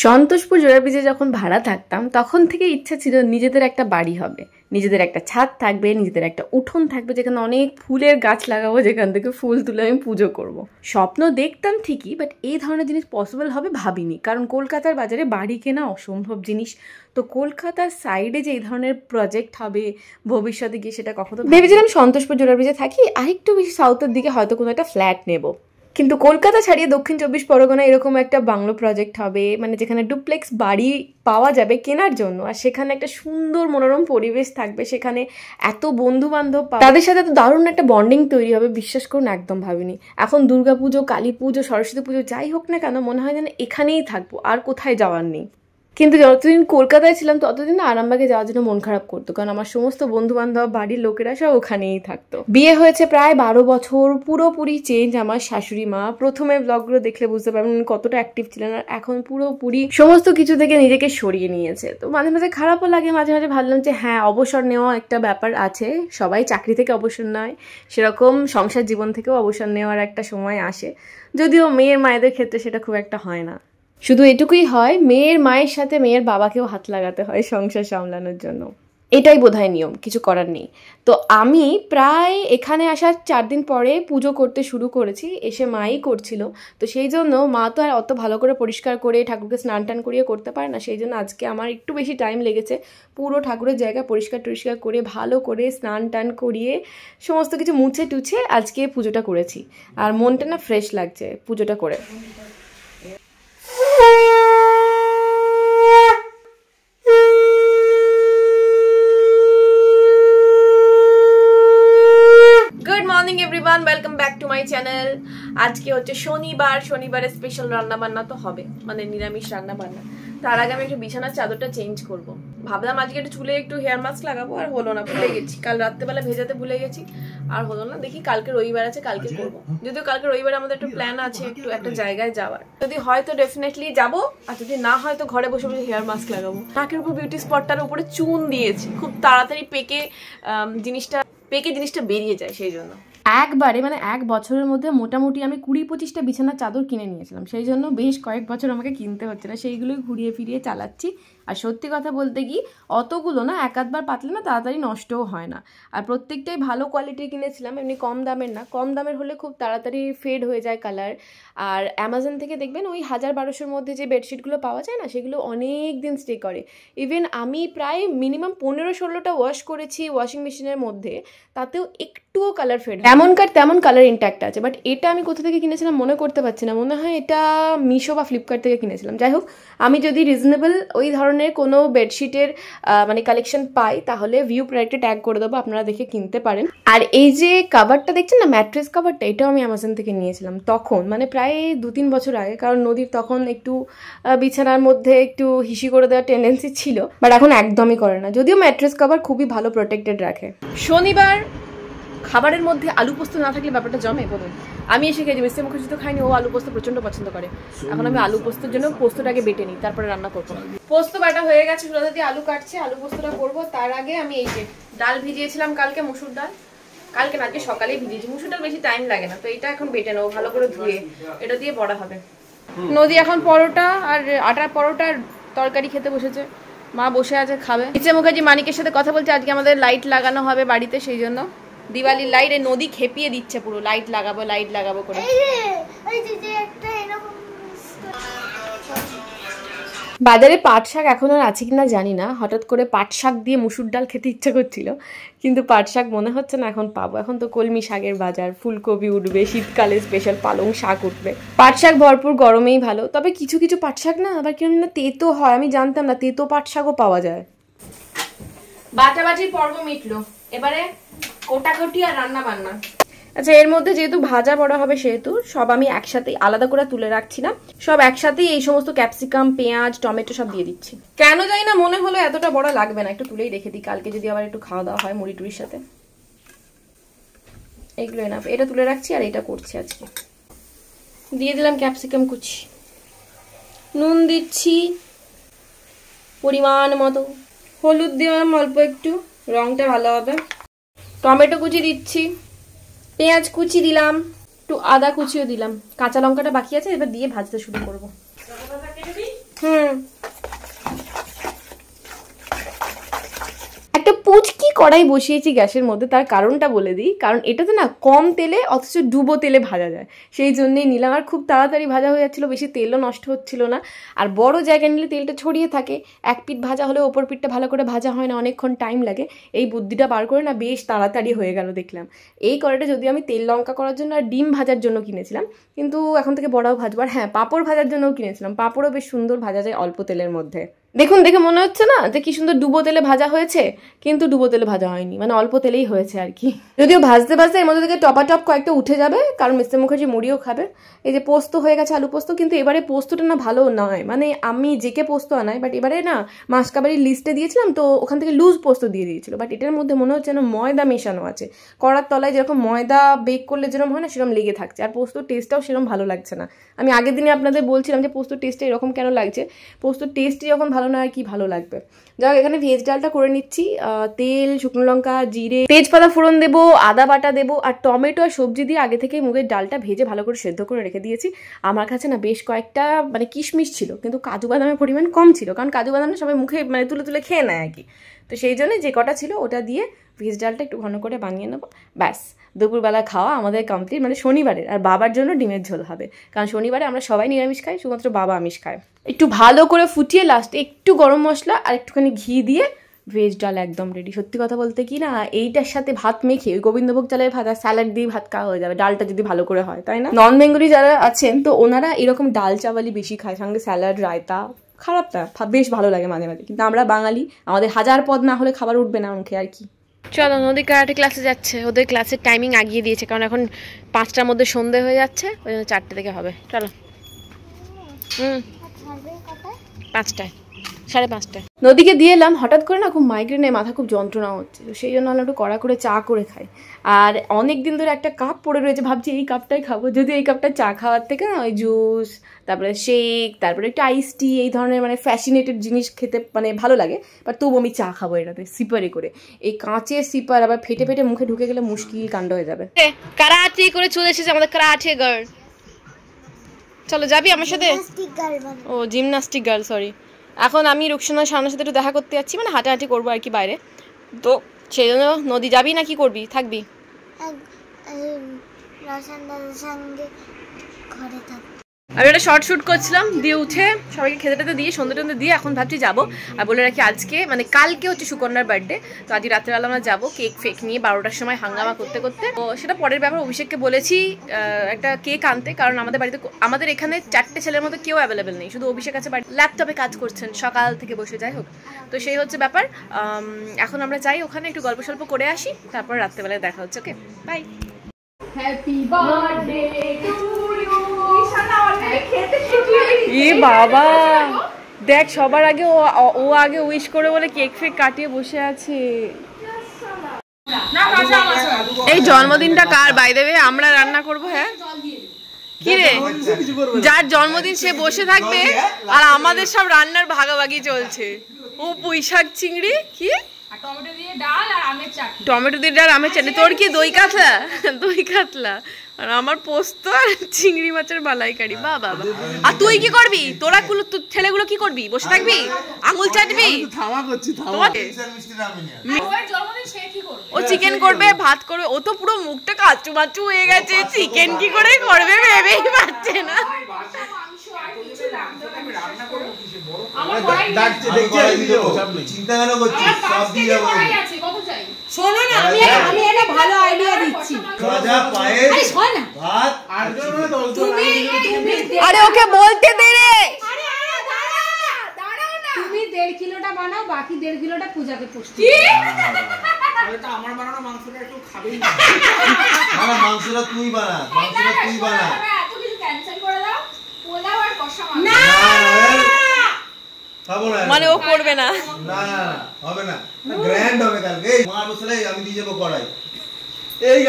সন্তোষপুর জোড়া ব্রিজে যখন ভাড়া থাকতাম তখন থেকে ইচ্ছা ছিল নিজেদের একটা বাড়ি হবে, নিজেদের একটা ছাদ থাকবে, নিজেদের একটা উঠোন থাকবে যেখানে অনেক ফুলের গাছ লাগাবো, যেখান থেকে ফুল তুলে আমি পুজো করব। স্বপ্ন দেখতাম ঠিকই, বাট এই ধরনের জিনিস পসিবল হবে ভাবিনি, কারণ কলকাতার বাজারে বাড়ি কেনা অসম্ভব জিনিস। তো কলকাতার সাইডে যে এই ধরনের প্রজেক্ট হবে ভবিষ্যতে গিয়ে, সেটা কখনো ভেবেছিলাম সন্তোষপুর জোড়া ব্রিজে থাকি, আর একটু বেশি সাউথের দিকে হয়তো কোনো একটা ফ্ল্যাট নেব। কিন্তু কলকাতা ছাড়িয়ে দক্ষিণ 24 পরগনা এরকম একটা বাংলো প্রজেক্ট হবে, মানে যেখানে ডুপ্লেক্স বাড়ি পাওয়া যাবে কেনার জন্য, আর সেখানে একটা সুন্দর মনোরম পরিবেশ থাকবে, সেখানে এত বন্ধু বান্ধব, তাদের সাথে এত দারুণ একটা বন্ডিং তৈরি হবে, বিশ্বাস করুন একদম ভাবিনি। এখন দুর্গাপুজো, কালী পুজো, সরস্বতী পুজো যাই হোক না কেন, মনে হয় যেন এখানেই থাকবো, আর কোথায় যাওয়ার নেই। কিন্তু যতদিন কলকাতায় ছিলাম ততদিন আরামবাগে যাওয়ার জন্য মন খারাপ করতো, কারণ আমার সমস্ত বন্ধু বান্ধব, বাড়ির লোকেরা সব ওখানেই থাকতো। বিয়ে হয়েছে প্রায় 12 বছর, পুরোপুরি চেঞ্জ আমার শাশুড়ি মা। প্রথমে ব্লগগুলো দেখলে বুঝতে পারবেন কতটা অ্যাক্টিভ ছিলেন, আর এখন পুরোপুরি সমস্ত কিছু থেকে নিজেকে সরিয়ে নিয়েছে। তো মাঝে মাঝে খারাপও লাগে, মাঝে মাঝে ভাবলাম যে হ্যাঁ, অবসর নেওয়া একটা ব্যাপার আছে, সবাই চাকরি থেকে অবসর নেয়, সেরকম সংসার জীবন থেকেও অবসর নেওয়ার একটা সময় আসে, যদিও মেয়ের মায়েদের ক্ষেত্রে সেটা খুব একটা হয় না। শুধু এটুকুই হয়, মেয়ের মায়ের সাথে মেয়ের বাবাকেও হাত লাগাতে হয় সংসার সামলানোর জন্য। এটাই বোধহয় নিয়ম, কিছু করার নেই। তো আমি প্রায় এখানে আসার 4 দিন পরে পুজো করতে শুরু করেছি, এসে মাই করছিল। তো সেই জন্য মা তো আর অত ভালো করে পরিষ্কার করে ঠাকুরকে স্নান টান করিয়ে করতে পারে না, সেই জন্য আজকে আমার একটু বেশি টাইম লেগেছে পুরো ঠাকুরের জায়গা পরিষ্কার টরিষ্কার করে, ভালো করে স্নান টান করিয়ে, সমস্ত কিছু মুছে টুছে আজকে পুজোটা করেছি। আর মনটা না ফ্রেশ লাগছে পুজোটা করে। Welcome back to my channel. আজকে হচ্ছে শনিবার, শনিবারে স্পেশাল রান্না বান্না তো হবে, মানে নিরামিষ রান্না বান্না। তার আগে আমি একটু বিছানার চাদরটা চেঞ্জ করব। ভাবলাম আজকে একটু চুলে একটু হেয়ার মাস্ক লাগাবো, আর হলো না, ভুলে গেছি। কাল রাত্রেবেলা ভেজাতে ভুলে গেছি, আর হলো না। দেখি কালকে রবিবার আছে, কালকে করবো। যদিও কালকে রবিবার আমাদের একটু প্ল্যান আছে একটু একটা জায়গায় যাওয়ার, যদি হয় তো ডেফিনেটলি যাবো, আর যদি না হয় তো ঘরে বসে বসে হেয়ার মাস্ক লাগাবো। নাকের উপর বিউটি স্পটটার উপরে চুন দিয়েছি, খুব তাড়াতাড়ি পেকে জিনিসটা বেরিয়ে যায়, সেই জন্য একবারে মানে 1 বছরের মধ্যে মোটামুটি আমি 20-25টা বিছানার চাদর কিনে নিয়েছিলাম। সেই জন্য বেশ কয়েক বছর আমাকে কিনতে হচ্ছে না, সেইগুলোই ঘুরিয়ে ফিরিয়ে চালাচ্ছি। আর সত্যি কথা বলতে কি, অতগুলো না, এক আধবার পাতলে না তাড়াতাড়ি নষ্টও হয় না। আর প্রত্যেকটাই ভালো কোয়ালিটির কিনেছিলাম, এমনি কম দামের না। কম দামের হলে খুব তাড়াতাড়ি ফেড হয়ে যায় কালার। আর অ্যামাজন থেকে দেখবেন ওই 1000-1200-র মধ্যে যে বেডশিটগুলো পাওয়া যায় না, সেগুলো অনেক দিন স্টে করে। ইভেন আমি প্রায় মিনিমাম 15-16টা ওয়াশ করেছি ওয়াশিং মেশিনের মধ্যে, তাতেও একটুও কালার ফেড, এমনকার তেমন কালার ইনট্যাক্ট আছে। বাট এটা আমি কোথা থেকে কিনেছিলাম মনে করতে পারছি না, মনে হয় এটা মিশো বা ফ্লিপকার্ট থেকে কিনেছিলাম। যাই হোক, আমি যদি রিজনেবল ওই ধরনের কোনো বেডশিটের মানে কালেকশন পাই, তাহলে ভিউ প্রোডাক্টে ট্যাগ করে দেবো, আপনারা দেখে কিনতে পারেন। আর এই যে কাভারটা দেখছেন না, ম্যাট্রেস কাভারটা, এটাও আমি অ্যামাজন থেকে নিয়েছিলাম তখন, মানে প্রায় 2-3 বছর আগে। কারণ নদীর তখন একটু বিছানার মধ্যে একটু হিসি করে দেওয়ার টেন্ডেন্সি ছিল, বাট এখন একদমই করে না। যদিও ম্যাট্রেস কাভার খুবই ভালো প্রোটেক্টেড রাখে। শনিবার খাবারের মধ্যে আলু পোস্ত না থাকলে ব্যাপারটা জমে বলুন। আমি এসে খেয়েছি, মিস্টার মুখার্জি তো খাইনি, ও আলু পোস্ত প্রচন্ড পছন্দ করে। এখন আমি আলু পোস্তর জন্য পোস্তটাকে বেটে নিই, তারপরে রান্না করবো। পোস্ত বাটা হয়ে গেছে, সুরাদা দিয়ে আলু কাটছে, আলু পোস্তটা করবো। তার আগে আমি এই যে ডাল ভিজিয়েছিলাম কালকে, মুসুর ডাল, কালকে না আজকে সকালেই ভিজিয়েছি। মুসুর ডাল বেশি টাইম লাগে না, তো এটা এখন বেটে নেবো ভালো করে ধুয়ে, এটা দিয়ে বড়া হবে। নদী এখন পরোটা আর আটার পরোটার তরকারি খেতে বসেছে, মা বসে আছে খাবে। মিস্টার মুখার্জি মানিকের সাথে কথা বলছে, আজকে আমাদের লাইট লাগানো হবে বাড়িতে, সেই জন্য দিওয়ালির লাইট। এই নদী খেপিয়ে দিচ্ছে পুরো, লাইট লাগাবো করে। বাজারে পাট শাক এখন আর আছে কিনা জানি না, হঠাৎ করে পাট শাক দিয়ে মুসুর ডাল খেতে ইচ্ছা করছিল, কিন্তু পাট শাক মনে হচ্ছে না এখন পাবো। এখন তো কলমি শাকের বাজার, ফুলকপি উঠবে, শীতকালে স্পেশাল পালং শাক উঠবে। পাট শাক ভরপুর গরমেই ভালো। তবে কিছু কিছু পাট শাক না আবার কেমন না তেতো হয়, আমি জানতাম না তেতো পাট শাকও পাওয়া যায়। বাটাবাটির পর্ব মিটলো, এবারে কোটাকুটি আর রান্না বান্না। আচ্ছা, এর মধ্যে যেহেতু ভাজা বড়া হবে, সেহেতু সব আমি একসাথে আলাদা করে তুলে রাখছি না, সব একসাথেই এই সমস্ত ক্যাপসিকাম, পেঁয়াজ, টমেটো সব দিয়ে দিচ্ছি। কেন জানি না মনে হলো এতটা বড়া লাগবে না, একটু তুলেই রেখে দিই, কালকে যদি আবার একটু খাওয়া দাওয়া হয় মুড়ি টুড়ির সাথে। এইগুলো এনাফ, এটা তুলে রাখছি আর এটা করছি আজকে। দিয়ে দিলাম ক্যাপসিকাম কুচি, নুন দিচ্ছি পরিমাণ মতো, হলুদ দিলাম অল্প একটু, রংটা ভালো হবে। টমেটো কুচি দিচ্ছি, পেঁয়াজ কুচি দিলাম, একটু আদা কুচিও দিলাম, কাঁচা লঙ্কাটা বাকি আছে, এবার দিয়ে ভাজতে শুরু করবো। কড়াই বসিয়েছি গ্যাসের মধ্যে, তার কারণটা বলে দিই। কারণ এটাতে না কম তেলে অথচ ডুবো তেলে ভাজা যায়, সেই জন্যেই নিলাম। আর খুব তাড়াতাড়ি ভাজা হয়ে যাচ্ছিলো, বেশি তেলও নষ্ট হচ্ছিল না। আর বড় জায়গায় নিলে তেলটা ছড়িয়ে থাকে, এক পিঠ ভাজা হলে ওপর পিঠটা ভালো করে ভাজা হয় না, অনেকক্ষণ টাইম লাগে। এই বুদ্ধিটা বার করে না বেশ তাড়াতাড়ি হয়ে গেল দেখলাম। এই কড়াইটা যদি আমি তেল লঙ্কা করার জন্য আর ডিম ভাজার জন্য কিনেছিলাম, কিন্তু এখন থেকে বড়াও ভাজবো। আর হ্যাঁ, পাঁপড় ভাজার জন্যও কিনেছিলাম। পাঁপড়ও বেশ সুন্দর ভাজা যায় অল্প তেলের মধ্যে। দেখুন, দেখে মনে হচ্ছে না যে কি সুন্দর ডুবো তেলে ভাজা হয়েছে, কিন্তু ডুবো তেলে ভাজা হয়নি, মানে অল্প তেলেই হয়েছে আর কি। যদিও ভাজতে ভাজতে এর মধ্যে থেকে টপাটপ কয়েকটা উঠে যাবে, কারণ মিস্টার মুখার্জি মুড়িও খাবে। এই যে পোস্ত হয়ে গেছে, আলু পোস্ত, কিন্তু এবারে পোস্তটা না ভালো নয়, মানে আমি জেকে পোস্ত আনাই, বাট এবারে না মাসকাবাড়ির লিস্টে দিয়েছিলাম তো ওখান থেকে লুজ পোস্ত দিয়ে দিয়েছিল। বাট এটার মধ্যে মনে হচ্ছে যেন ময়দা মেশানো আছে, কড়ার তলায় যেরকম ময়দা বেক করলে যেরকম হয় না সেরকম লেগে থাকছে, আর পোস্তর টেস্টটাও সেরকম ভালো লাগছে না। আমি আগের দিনে আপনাদের বলছিলাম যে পোস্তর টেস্টটা এরকম কেন লাগছে, পোস্তর টেস্টই যখন ভালো না আর কি ভালো লাগবে। যাক, এখানে ভেজ ডালটা করে নিচ্ছি। তেল, শুকনো লঙ্কা, জিরে, তেজপাতা ফোড়ন দেবো, আদা বাটা দেবো, আর টমেটো আর সবজি দিয়ে আগে থেকে মুগের ডালটা ভেজে ভালো করে সেদ্ধ করে রেখে দিয়েছি। আমার কাছে না বেশ কয়েকটা মানে কিশমিশ ছিল, কিন্তু কাজু বাদামের পরিমাণ কম ছিল, কারণ কাজু বাদামটা সবাই মুখে মানে তুলে তুলে খেয়ে নেয় আর কি। তো সেই জন্য যে কটা ছিল ওটা দিয়ে ভেজ ডালটা একটু ঘন করে বানিয়ে নেবো, ব্যাস দুপুরবেলা খাওয়া আমাদের কমপ্লিট। মানে শনিবারের, আর বাবার জন্য ডিমের ঝোল হবে, কারণ শনিবারে আমরা সবাই নিরামিষ খাই, শুধুমাত্র বাবা আমিষ খায়। একটু ভালো করে ফুটিয়ে লাস্টে একটু গরম মশলা আর একটুখানি ঘি দিয়ে ভেজ ডাল একদম রেডি। সত্যি কথা বলতে কি না, এইটার সাথে ভাত মেখে ওই গোবিন্দভোগ চালের ভাত আর স্যালাড দিয়ে ভাত খাওয়া হয়ে যাবে, ডালটা যদি ভালো করে হয়, তাই না? নন বেঙ্গলি যারা আছেন তো ওনারা এরকম ডাল চাওয়ালি বেশি খায়, সঙ্গে স্যালাড, রায়তা। খারাপ না, বেশ ভালো লাগে মাঝে মাঝে, কিন্তু আমরা বাঙালি, আমাদের হাজার পদ না হলে খাবার উঠবে না মুখে আর কি। চলো, নদী কারাটে ক্লাসে যাচ্ছে, ওদের ক্লাসের টাইমিং আগিয়ে দিয়েছে, কারণ এখন 5টার মধ্যে সন্ধে হয়ে যাচ্ছে, ওই জন্য 4টে থেকে হবে। চলো। 5টায়, 5:30টায়। নদীকে দিয়ে এলাম, হঠাৎ করে না খুব মাইগ্রেনে মাথা খুব যন্ত্রণা হচ্ছে, তো সেই জন্য আমরা একটু কড়া করে চা করে খাই। আর অনেক দিন ধরে একটা কাপ পড়ে রয়েছে, ভাবছি এই কাপটাই খাবো, যদি এই কাপটা চা খাওয়ার থেকে না ওই জুস, তারপরে শেক, তারপরে একটু আইস টি, এই ধরনের মানে ফ্যাসিনেটেড জিনিস খেতে মানে ভালো লাগে। বাট তবু আমি চা খাবো এটাতে সিপারে করে। এই কাঁচের সিপার আবার ফেটে ফেটে মুখে ঢুকে গেলে মুশকিল কাণ্ড হয়ে যাবে। কারাটে করে চলে এসেছে আমাদের কারাটে গার্ল। চলো, যাবি আমার সাথে? ও জিমনাস্টিক গার্ল, সরি। এখন আমি রুকসানার সামনের সাথে একটু দেখা করতে যাচ্ছি, মানে হাঁটাহাঁটি করবো আর কি বাইরে, তো সেই জন্য। নদী যাবি না কি করবি, থাকবি? আমি একটা শর্ট শ্যুট করছিলাম, দিয়ে উঠে সবাইকে খেতে টেতে দিয়ে সন্ধ্যে টন্ধে দিয়ে এখন ভাবছি যাবো। আর বলে রাখি আজকে মানে কালকে হচ্ছে সুকন্যার বার্থডে, তো আজকে রাত্রেবেলা আমরা যাবো কেক ফেক নিয়ে 12টার সময় হাঙ্গামা করতে করতে। তো সেটা পরের ব্যাপার। অভিষেককে বলেছি একটা কেক আনতে, কারণ আমাদের বাড়িতে আমাদের এখানে 4টে ছেলের মধ্যে কেউ অ্যাভেলেবেল নেই, শুধু অভিষেক আছে বাড়ি, ল্যাপটপে কাজ করছেন সকাল থেকে বসে, যাই হোক। তো সেই হচ্ছে ব্যাপার। এখন আমরা যাই ওখানে একটু গল্প সল্প করে আসি, তারপর রাত্রেবেলায় দেখা হচ্ছে। Okay, bye. Happy birthday to you. এ বাবা, দেখ সবার আগে ও আগে উইশ করে বলে কেক ফেক কাটিয়ে বসে আছে। এই জন্মদিনটা কার বাই দেবে? আমরা রান্না করবো। হ্যাঁ, কি রে, যার জন্মদিন সে বসে থাকবে আর আমাদের সব রান্নার ভাগাভাগি চলছে। ও পুঁইশাক চিংড়ি, কি টমেটো দিয়ে ডাল আর আমের চাটনি। তোর কি দই কাতলা? দই কাতলা। আর আমার পোস্ত আর চিংড়ি মাছের মালাইকারি। বাবা, আর তুই কি করবি? তোরা ছেলেগুলো কি করবি? বসে থাকবি, আঙুল চাটবি? ও চিকেন করবে, ভাত করবে। ও তো পুরো মুখটা কাচু মাচু হয়ে গেছে, চিকেন কি করে করবে ভেবেই পাচ্ছে না। আরে ওকে বলতে দে রে। তুমি 1.5 কিলোটা বানাও, বাকি 1.5 কিলোটা পূজাকে পোস্ট। আমার বানানো মাংসটা একটু খাবেই না। মাংসটা তুই বানা, তুই কিছু ক্যান্সেল করে দাও। পোলাও আর কষা মাংস না, খাবো না, মানে ও করবে না। না হবে না, গ্র্যান্ড হবে কালকে। মার বসলে আমি দিয়ে যাবো কড়াই। এই